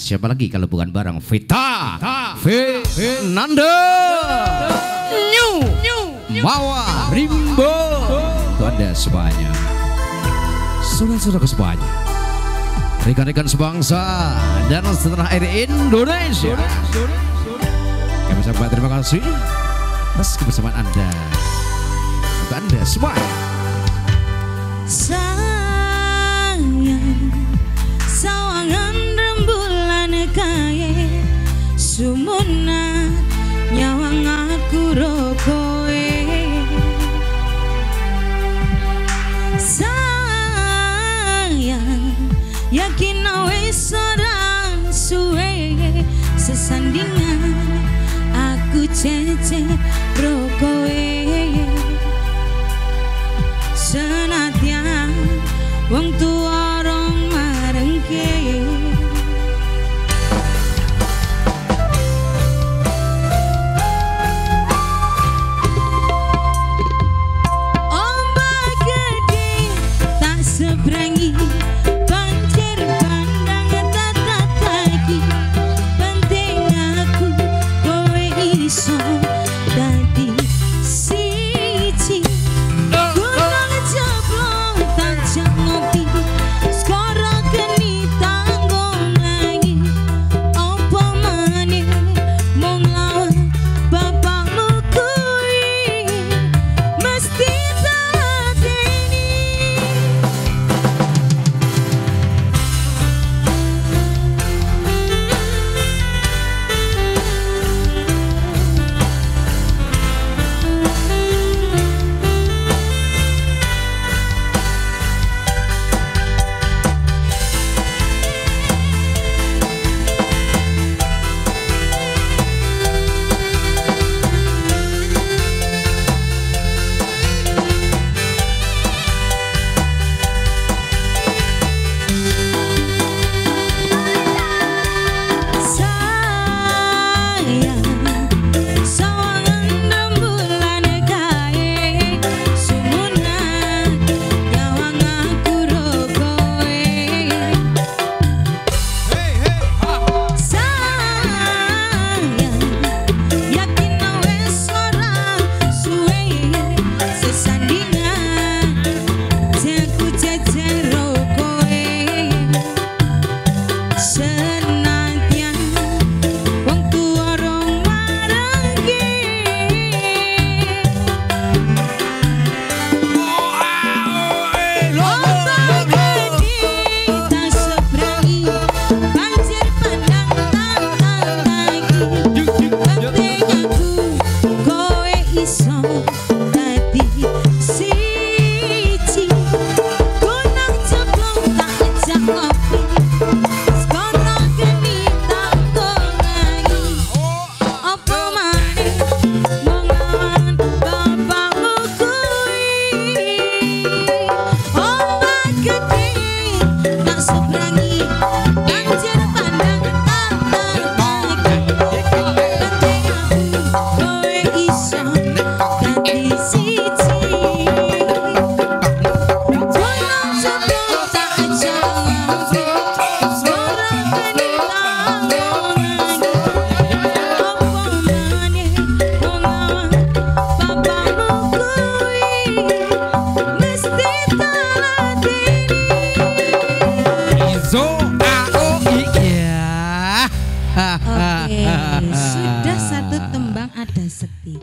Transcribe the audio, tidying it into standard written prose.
Siapa lagi kalau bukan barang Vita Nanda New Mawa Rimbo. Untuk Anda semuanya, saudara-saudara semuanya, rekan-rekan sebangsa dan setanah air Indonesia, kami ucapkan terima kasih atas kebersamaan Anda. Untuk Anda semuanya, sayang sawangan rembulan kaya sumuna nyawang aku rokoe. Sayang yakin wis ora suwe sesandingan aku cece rokoe. Senadyan wong tua rong marengke, ombak gede tak seberangi, banjir bandang tak lagi. Penting aku kowe iso dadi siji. Oke, sudah satu tembang ada sekti.